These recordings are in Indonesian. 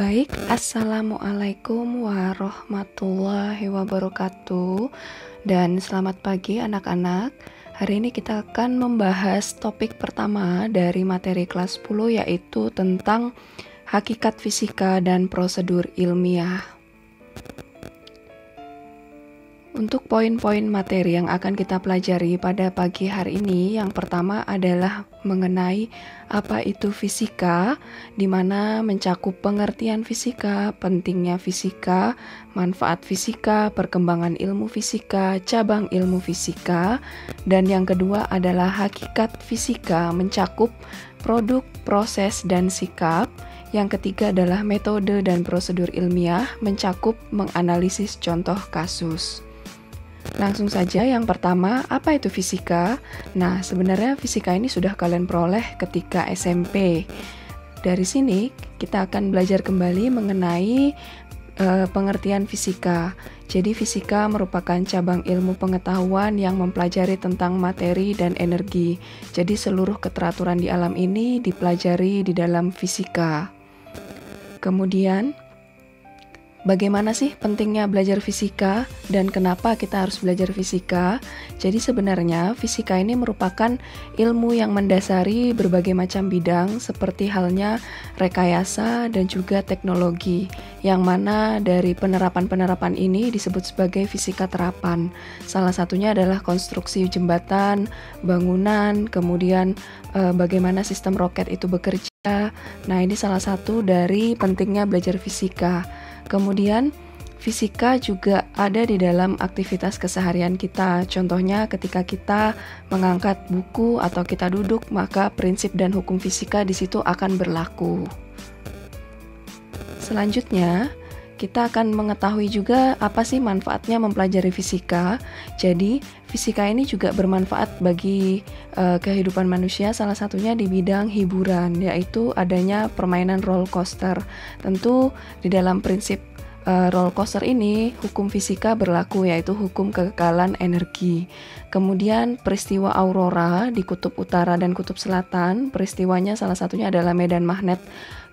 Baik, Assalamualaikum warahmatullahi wabarakatuh. Dan selamat pagi anak-anak. Hari ini kita akan membahas topik pertama dari materi kelas 10, yaitu tentang hakikat fisika dan prosedur ilmiah. Untuk poin-poin materi yang akan kita pelajari pada pagi hari ini, yang pertama adalah mengenai apa itu fisika, di mana mencakup pengertian fisika, pentingnya fisika, manfaat fisika, perkembangan ilmu fisika, cabang ilmu fisika, dan yang kedua adalah hakikat fisika, mencakup produk, proses, dan sikap. Yang ketiga adalah metode dan prosedur ilmiah, mencakup menganalisis contoh kasus. Langsung saja, yang pertama, apa itu fisika? Nah, sebenarnya fisika ini sudah kalian peroleh ketika SMP. Dari sini, kita akan belajar kembali mengenai pengertian fisika. Jadi, fisika merupakan cabang ilmu pengetahuan yang mempelajari tentang materi dan energi. Jadi, seluruh keteraturan di alam ini dipelajari di dalam fisika. Kemudian, bagaimana sih pentingnya belajar fisika dan kenapa kita harus belajar fisika? Jadi sebenarnya fisika ini merupakan ilmu yang mendasari berbagai macam bidang seperti halnya rekayasa dan juga teknologi, yang mana dari penerapan-penerapan ini disebut sebagai fisika terapan. Salah satunya adalah konstruksi jembatan, bangunan, kemudian bagaimana sistem roket itu bekerja. Nah, ini salah satu dari pentingnya belajar fisika. Kemudian, fisika juga ada di dalam aktivitas keseharian kita. Contohnya ketika kita mengangkat buku atau kita duduk, maka prinsip dan hukum fisika di situ akan berlaku. Selanjutnya, kita akan mengetahui juga apa sih manfaatnya mempelajari fisika. Jadi, fisika ini juga bermanfaat bagi kehidupan manusia, salah satunya di bidang hiburan, yaitu adanya permainan roller coaster. Tentu di dalam prinsip roller coaster ini, hukum fisika berlaku, yaitu hukum kekekalan energi. Kemudian peristiwa aurora di kutub utara dan kutub selatan, peristiwanya salah satunya adalah medan magnet.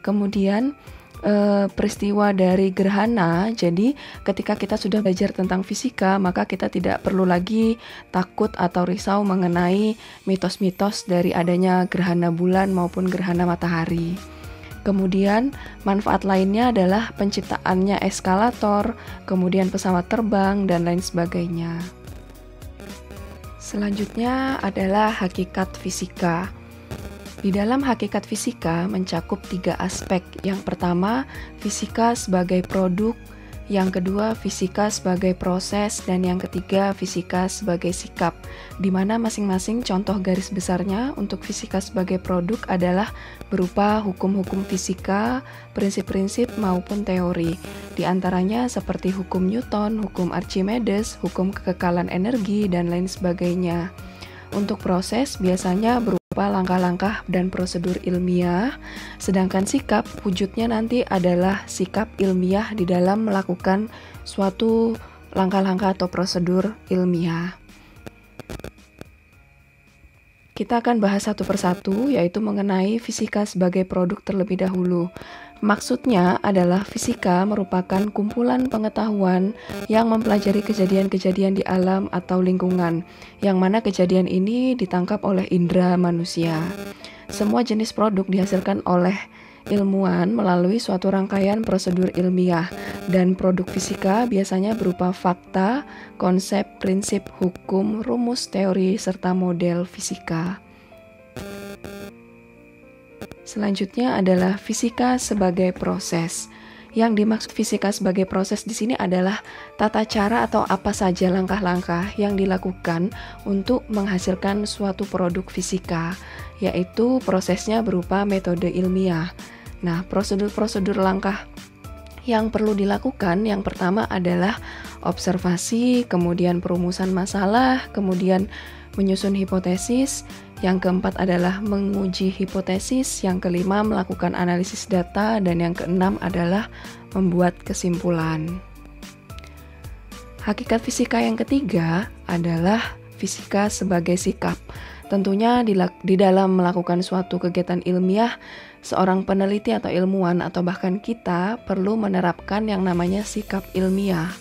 Kemudian peristiwa dari gerhana. Jadi ketika kita sudah belajar tentang fisika, maka kita tidak perlu lagi takut atau risau mengenai mitos-mitos dari adanya gerhana bulan maupun gerhana matahari. Kemudian manfaat lainnya adalah penciptaannya eskalator, kemudian pesawat terbang, dan lain sebagainya. Selanjutnya adalah hakikat fisika. Di dalam hakikat fisika mencakup 3 aspek. Yang pertama, fisika sebagai produk, yang kedua, fisika sebagai proses, dan yang ketiga, fisika sebagai sikap. Di mana masing-masing contoh garis besarnya untuk fisika sebagai produk adalah berupa hukum-hukum fisika, prinsip-prinsip maupun teori. Di antaranya seperti hukum Newton, hukum Archimedes, hukum kekekalan energi, dan lain sebagainya. Untuk proses biasanya berupa langkah-langkah dan prosedur ilmiah, sedangkan sikap wujudnya nanti adalah sikap ilmiah di dalam melakukan suatu langkah-langkah atau prosedur ilmiah. Kita akan bahas satu persatu, yaitu mengenai fisika sebagai produk terlebih dahulu. Maksudnya adalah fisika merupakan kumpulan pengetahuan yang mempelajari kejadian-kejadian di alam atau lingkungan, yang mana kejadian ini ditangkap oleh indera manusia. Semua jenis produk dihasilkan oleh ilmuwan melalui suatu rangkaian prosedur ilmiah, dan produk fisika biasanya berupa fakta, konsep, prinsip, hukum, rumus, teori, serta model fisika. Selanjutnya adalah fisika sebagai proses. Yang dimaksud fisika sebagai proses di sini adalah tata cara atau apa saja langkah-langkah yang dilakukan untuk menghasilkan suatu produk fisika, yaitu prosesnya berupa metode ilmiah. Nah, prosedur-prosedur langkah yang perlu dilakukan, yang pertama adalah observasi, kemudian perumusan masalah, kemudian menyusun hipotesis, yang keempat adalah menguji hipotesis, yang kelima melakukan analisis data, dan yang keenam adalah membuat kesimpulan. Hakikat fisika yang ketiga adalah fisika sebagai sikap. Tentunya di dalam melakukan suatu kegiatan ilmiah seorang peneliti atau ilmuwan atau bahkan kita perlu menerapkan yang namanya sikap ilmiah.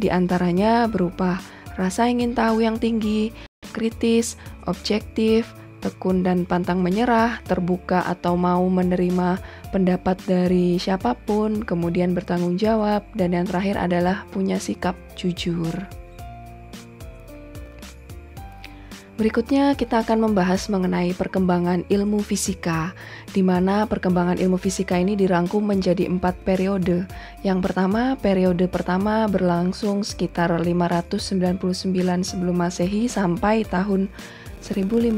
Di antaranya berupa rasa ingin tahu yang tinggi, kritis, objektif, tekun dan pantang menyerah, terbuka atau mau menerima pendapat dari siapapun, kemudian bertanggung jawab, dan yang terakhir adalah punya sikap jujur. Berikutnya kita akan membahas mengenai perkembangan ilmu fisika, di mana perkembangan ilmu fisika ini dirangkum menjadi 4 periode. Yang pertama, periode pertama berlangsung sekitar 599 sebelum Masehi sampai tahun 1550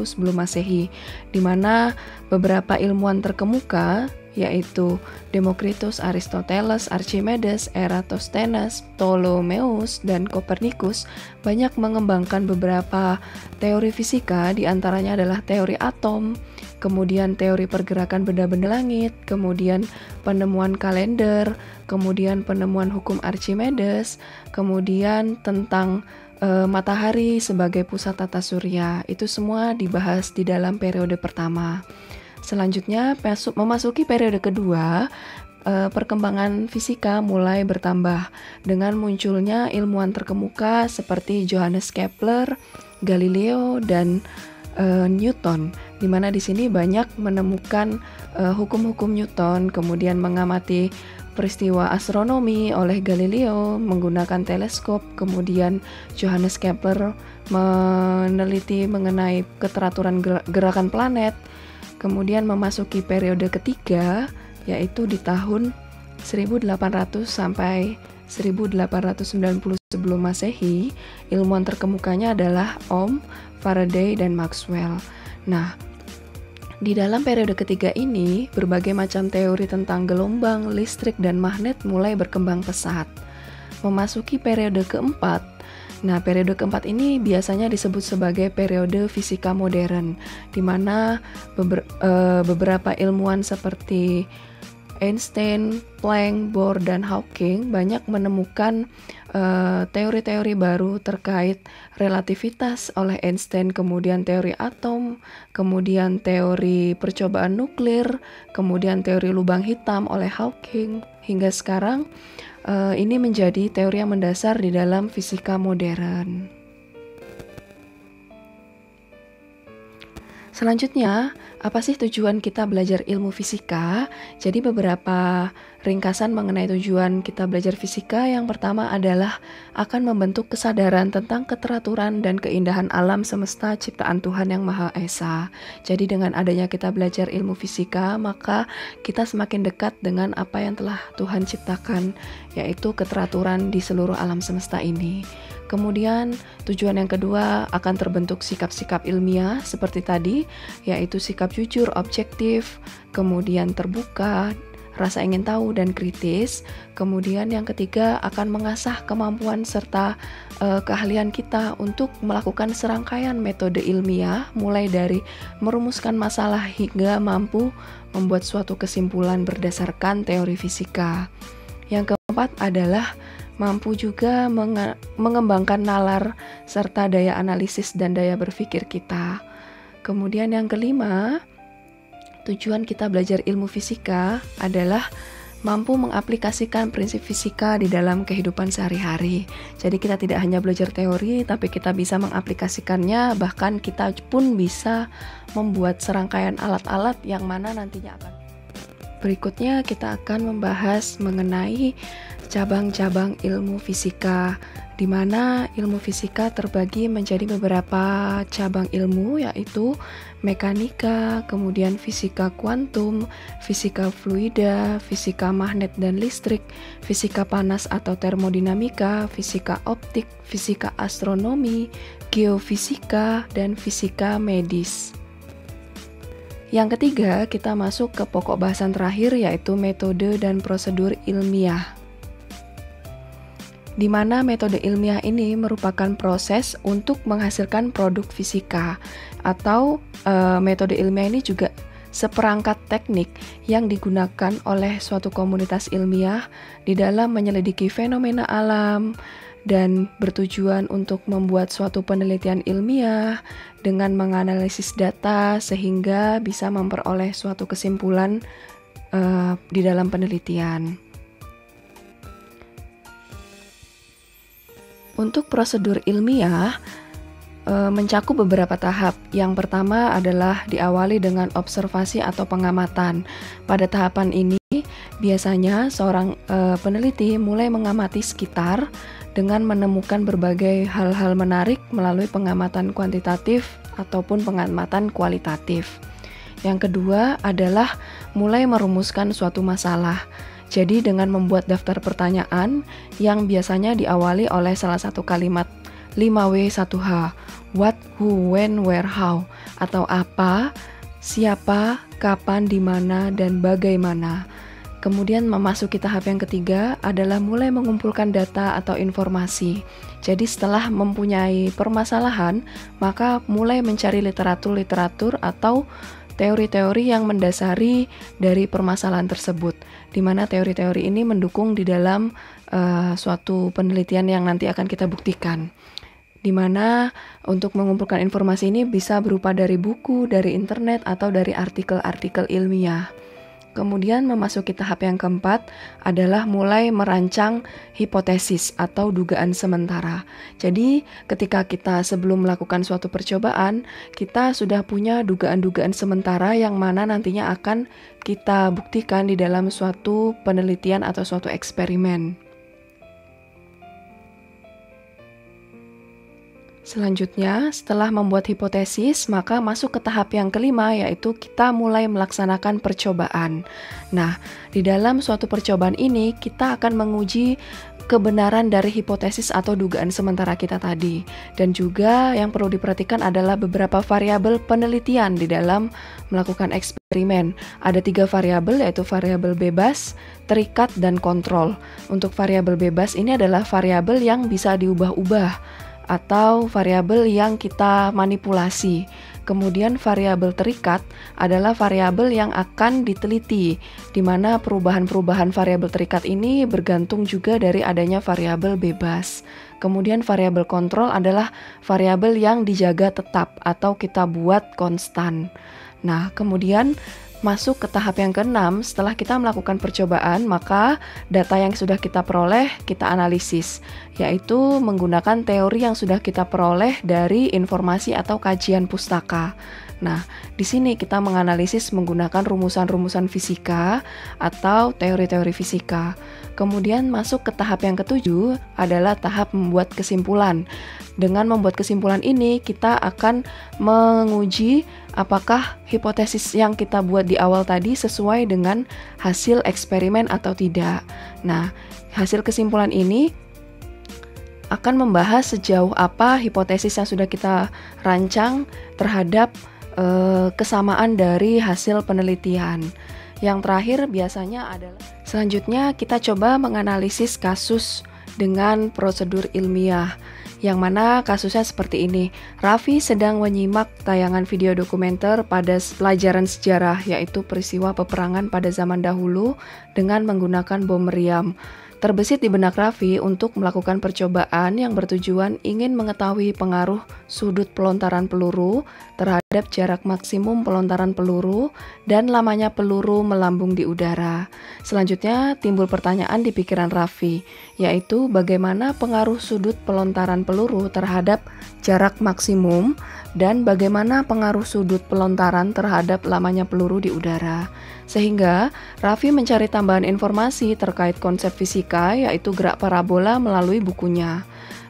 sebelum Masehi, di mana beberapa ilmuwan terkemuka yaitu Demokritus, Aristoteles, Archimedes, Eratosthenes, Ptolemeus, dan Kopernikus banyak mengembangkan beberapa teori fisika, di antaranya adalah teori atom, kemudian teori pergerakan benda-benda langit, kemudian penemuan kalender, kemudian penemuan hukum Archimedes, kemudian tentang matahari sebagai pusat tata surya. Itu semua dibahas di dalam periode pertama. Selanjutnya memasuki periode kedua, perkembangan fisika mulai bertambah dengan munculnya ilmuwan terkemuka seperti Johannes Kepler, Galileo, dan Newton, di mana di sini banyak menemukan hukum-hukum Newton, kemudian mengamati peristiwa astronomi oleh Galileo menggunakan teleskop, kemudian Johannes Kepler meneliti mengenai keteraturan gerakan planet. Kemudian memasuki periode ketiga, yaitu di tahun 1800 sampai 1890 sebelum Masehi, ilmuwan terkemukanya adalah Ohm, Faraday, dan Maxwell. Nah, di dalam periode ketiga ini, berbagai macam teori tentang gelombang, listrik, dan magnet mulai berkembang pesat. Memasuki periode keempat, nah, periode keempat ini biasanya disebut sebagai periode fisika modern, di mana beberapa ilmuwan seperti Einstein, Planck, Bohr, dan Hawking banyak menemukan teori-teori baru terkait relativitas oleh Einstein, kemudian teori atom, kemudian teori percobaan nuklir, kemudian teori lubang hitam oleh Hawking. Hingga sekarang, ini menjadi teori yang mendasar di dalam fisika modern. Selanjutnya, apa sih tujuan kita belajar ilmu fisika? Jadi beberapa ringkasan mengenai tujuan kita belajar fisika. Yang pertama adalah akan membentuk kesadaran tentang keteraturan dan keindahan alam semesta ciptaan Tuhan Yang Maha Esa. Jadi dengan adanya kita belajar ilmu fisika, maka kita semakin dekat dengan apa yang telah Tuhan ciptakan, yaitu keteraturan di seluruh alam semesta ini. Kemudian tujuan yang kedua akan terbentuk sikap-sikap ilmiah seperti tadi, yaitu sikap jujur, objektif, kemudian terbuka, rasa ingin tahu, dan kritis. Kemudian yang ketiga akan mengasah kemampuan serta keahlian kita untuk melakukan serangkaian metode ilmiah, mulai dari merumuskan masalah hingga mampu membuat suatu kesimpulan berdasarkan teori fisika. Yang keempat adalah mampu juga mengembangkan nalar serta daya analisis dan daya berpikir kita. Kemudian yang kelima, tujuan kita belajar ilmu fisika adalah mampu mengaplikasikan prinsip fisika di dalam kehidupan sehari-hari. Jadi kita tidak hanya belajar teori, tapi kita bisa mengaplikasikannya, bahkan kita pun bisa membuat serangkaian alat-alat yang mana nantinya akan. Berikutnya kita akan membahas mengenai cabang-cabang ilmu fisika, di mana ilmu fisika terbagi menjadi beberapa cabang ilmu, yaitu mekanika, kemudian fisika kuantum, fisika fluida, fisika magnet dan listrik, fisika panas atau termodinamika, fisika optik, fisika astronomi, geofisika, dan fisika medis. Yang ketiga, kita masuk ke pokok bahasan terakhir, yaitu metode dan prosedur ilmiah. Di mana metode ilmiah ini merupakan proses untuk menghasilkan produk fisika, atau metode ilmiah ini juga seperangkat teknik yang digunakan oleh suatu komunitas ilmiah di dalam menyelidiki fenomena alam, dan bertujuan untuk membuat suatu penelitian ilmiah dengan menganalisis data sehingga bisa memperoleh suatu kesimpulan di dalam penelitian. Untuk prosedur ilmiah mencakup beberapa tahap. Yang pertama adalah diawali dengan observasi atau pengamatan. Pada tahapan ini biasanya seorang peneliti mulai mengamati sekitar dengan menemukan berbagai hal-hal menarik melalui pengamatan kuantitatif ataupun pengamatan kualitatif. Yang kedua adalah mulai merumuskan suatu masalah. Jadi dengan membuat daftar pertanyaan yang biasanya diawali oleh salah satu kalimat 5W1H, what, who, when, where, how, atau apa, siapa, kapan, di mana, dan bagaimana. Kemudian memasuki tahap yang ketiga adalah mulai mengumpulkan data atau informasi. Jadi setelah mempunyai permasalahan, maka mulai mencari literatur-literatur atau teori-teori yang mendasari dari permasalahan tersebut, di mana teori-teori ini mendukung di dalam suatu penelitian yang nanti akan kita buktikan. Di mana untuk mengumpulkan informasi ini bisa berupa dari buku, dari internet, atau dari artikel-artikel ilmiah. Kemudian memasuki tahap yang keempat adalah mulai merancang hipotesis atau dugaan sementara. Jadi ketika kita sebelum melakukan suatu percobaan, kita sudah punya dugaan-dugaan sementara yang mana nantinya akan kita buktikan di dalam suatu penelitian atau suatu eksperimen. Selanjutnya, setelah membuat hipotesis, maka masuk ke tahap yang kelima, yaitu kita mulai melaksanakan percobaan. Nah, di dalam suatu percobaan ini, kita akan menguji kebenaran dari hipotesis atau dugaan sementara kita tadi. Dan juga yang perlu diperhatikan adalah beberapa variabel penelitian di dalam melakukan eksperimen. Ada 3 variabel, yaitu variabel bebas, terikat, dan kontrol. Untuk variabel bebas ini adalah variabel yang bisa diubah-ubah atau variabel yang kita manipulasi. Kemudian variabel terikat adalah variabel yang akan diteliti, di mana perubahan-perubahan variabel terikat ini bergantung juga dari adanya variabel bebas. Kemudian variabel kontrol adalah variabel yang dijaga tetap atau kita buat konstan. Nah, kemudian masuk ke tahap yang keenam. Setelah kita melakukan percobaan, maka data yang sudah kita peroleh kita analisis, yaitu menggunakan teori yang sudah kita peroleh dari informasi atau kajian pustaka. Nah, di sini kita menganalisis menggunakan rumusan-rumusan fisika atau teori-teori fisika. Kemudian masuk ke tahap yang ketujuh adalah tahap membuat kesimpulan. Dengan membuat kesimpulan ini, kita akan menguji apakah hipotesis yang kita buat di awal tadi sesuai dengan hasil eksperimen atau tidak. Nah, hasil kesimpulan ini akan membahas sejauh apa hipotesis yang sudah kita rancang terhadap kesamaan dari hasil penelitian. Yang terakhir biasanya adalah selanjutnya kita coba menganalisis kasus dengan prosedur ilmiah. Yang mana kasusnya seperti ini. Raffi sedang menyimak tayangan video dokumenter pada pelajaran sejarah, yaitu peristiwa peperangan pada zaman dahulu dengan menggunakan bom meriam. Terbesit di benak Raffi untuk melakukan percobaan yang bertujuan ingin mengetahui pengaruh sudut pelontaran peluru terhadap jarak maksimum pelontaran peluru dan lamanya peluru melambung di udara. Selanjutnya timbul pertanyaan di pikiran Raffi, yaitu bagaimana pengaruh sudut pelontaran peluru terhadap jarak maksimum dan bagaimana pengaruh sudut pelontaran terhadap lamanya peluru di udara. Sehingga Raffi mencari tambahan informasi terkait konsep fisika, yaitu gerak parabola melalui bukunya.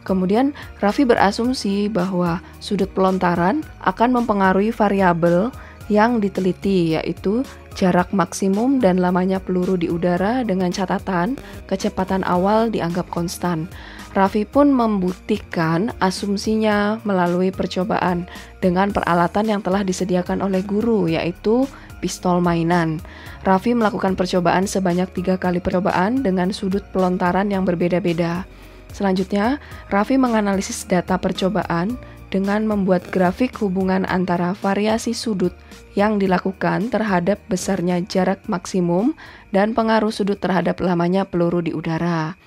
Kemudian Raffi berasumsi bahwa sudut pelontaran akan mempengaruhi variabel yang diteliti, yaitu jarak maksimum dan lamanya peluru di udara dengan catatan kecepatan awal dianggap konstan. Raffi pun membuktikan asumsinya melalui percobaan dengan peralatan yang telah disediakan oleh guru, yaitu pistol mainan. Raffi melakukan percobaan sebanyak 3 kali percobaan dengan sudut pelontaran yang berbeda-beda. Selanjutnya, Raffi menganalisis data percobaan dengan membuat grafik hubungan antara variasi sudut yang dilakukan terhadap besarnya jarak maksimum dan pengaruh sudut terhadap lamanya peluru di udara.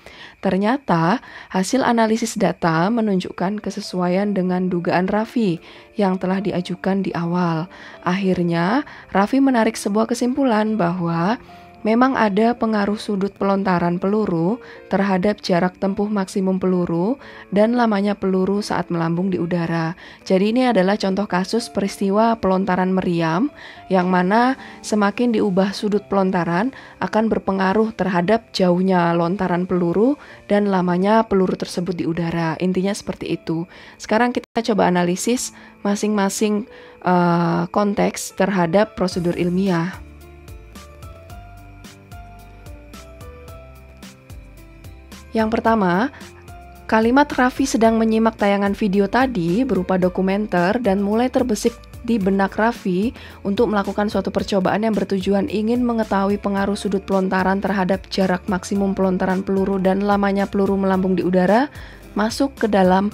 Ternyata, hasil analisis data menunjukkan kesesuaian dengan dugaan Raffi yang telah diajukan di awal. Akhirnya, Raffi menarik sebuah kesimpulan bahwa memang ada pengaruh sudut pelontaran peluru terhadap jarak tempuh maksimum peluru dan lamanya peluru saat melambung di udara. Jadi ini adalah contoh kasus peristiwa pelontaran meriam yang mana semakin diubah sudut pelontaran akan berpengaruh terhadap jauhnya lontaran peluru dan lamanya peluru tersebut di udara. Intinya seperti itu. Sekarang kita coba analisis masing-masing konteks terhadap prosedur ilmiah. Yang pertama, kalimat Raffi sedang menyimak tayangan video tadi berupa dokumenter dan mulai terbesit di benak Raffi untuk melakukan suatu percobaan yang bertujuan ingin mengetahui pengaruh sudut pelontaran terhadap jarak maksimum pelontaran peluru dan lamanya peluru melambung di udara masuk ke dalam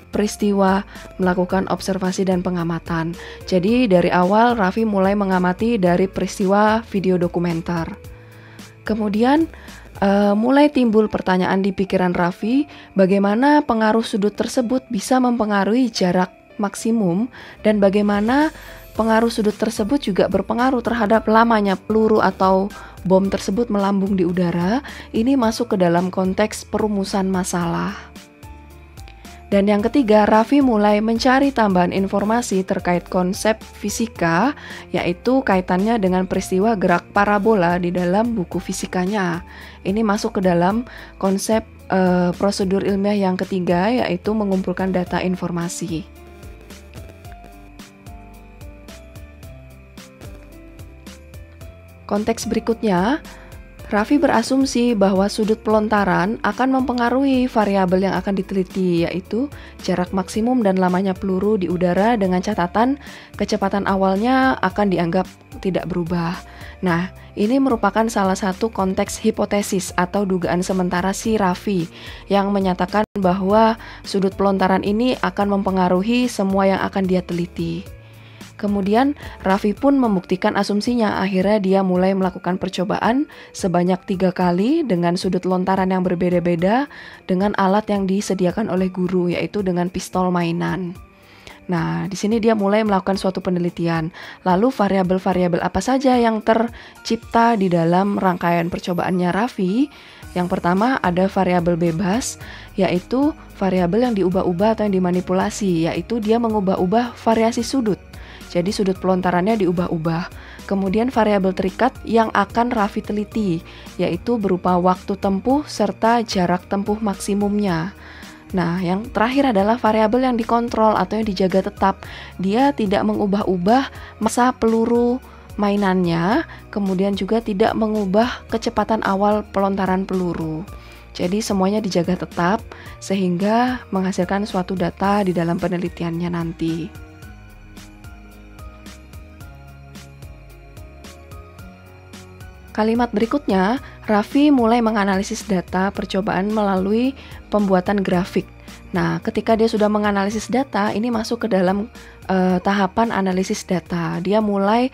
peristiwa melakukan observasi dan pengamatan. Jadi dari awal Raffi mulai mengamati dari peristiwa video dokumenter. Kemudian mulai timbul pertanyaan di pikiran Raffi, bagaimana pengaruh sudut tersebut bisa mempengaruhi jarak maksimum dan bagaimana pengaruh sudut tersebut juga berpengaruh terhadap lamanya peluru atau bom tersebut melambung di udara. Ini masuk ke dalam konteks perumusan masalah. Dan yang ketiga, Raffi mulai mencari tambahan informasi terkait konsep fisika, yaitu kaitannya dengan peristiwa gerak parabola di dalam buku fisikanya. Ini masuk ke dalam konsep prosedur ilmiah yang ketiga, yaitu mengumpulkan data informasi. Konteks berikutnya, Raffi berasumsi bahwa sudut pelontaran akan mempengaruhi variabel yang akan diteliti, yaitu jarak maksimum dan lamanya peluru di udara dengan catatan kecepatan awalnya akan dianggap tidak berubah. Nah, ini merupakan salah satu konteks hipotesis atau dugaan sementara si Raffi yang menyatakan bahwa sudut pelontaran ini akan mempengaruhi semua yang akan dia teliti. Kemudian Raffi pun membuktikan asumsinya. Akhirnya dia mulai melakukan percobaan sebanyak 3 kali dengan sudut lontaran yang berbeda-beda dengan alat yang disediakan oleh guru, yaitu dengan pistol mainan. Nah, di sini dia mulai melakukan suatu penelitian. Lalu variabel-variabel apa saja yang tercipta di dalam rangkaian percobaannya Raffi? Yang pertama ada variabel bebas, yaitu variabel yang diubah-ubah atau yang dimanipulasi, yaitu dia mengubah-ubah variasi sudut. Jadi sudut pelontarannya diubah-ubah. Kemudian variabel terikat yang akan Raffi teliti, yaitu berupa waktu tempuh serta jarak tempuh maksimumnya. Nah, yang terakhir adalah variabel yang dikontrol atau yang dijaga tetap. Dia tidak mengubah-ubah masa peluru mainannya, kemudian juga tidak mengubah kecepatan awal pelontaran peluru. Jadi semuanya dijaga tetap sehingga menghasilkan suatu data di dalam penelitiannya nanti. Kalimat berikutnya, Raffi mulai menganalisis data percobaan melalui pembuatan grafik. Nah, ketika dia sudah menganalisis data, ini masuk ke dalam tahapan analisis data. Dia mulai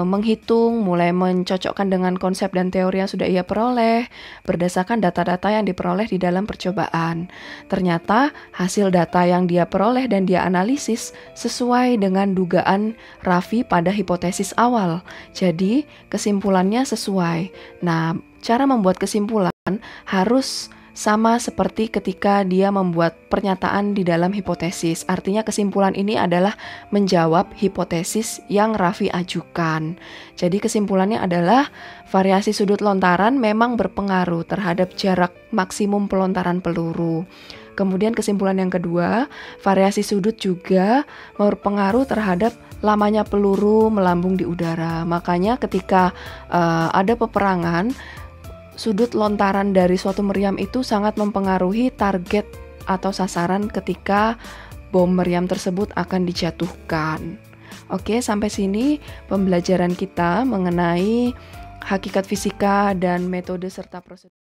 menghitung, mulai mencocokkan dengan konsep dan teori yang sudah ia peroleh berdasarkan data-data yang diperoleh di dalam percobaan. Ternyata hasil data yang dia peroleh dan dia analisis sesuai dengan dugaan Raffi pada hipotesis awal. Jadi kesimpulannya sesuai. Nah, cara membuat kesimpulan harus sama seperti ketika dia membuat pernyataan di dalam hipotesis. Artinya kesimpulan ini adalah menjawab hipotesis yang Raffi ajukan. Jadi kesimpulannya adalah variasi sudut lontaran memang berpengaruh terhadap jarak maksimum pelontaran peluru. Kemudian kesimpulan yang kedua, variasi sudut juga berpengaruh terhadap lamanya peluru melambung di udara. Makanya ketika ada peperangan, sudut lontaran dari suatu meriam itu sangat mempengaruhi target atau sasaran ketika bom meriam tersebut akan dijatuhkan. Oke, sampai sini pembelajaran kita mengenai hakikat fisika dan metode serta prosedur.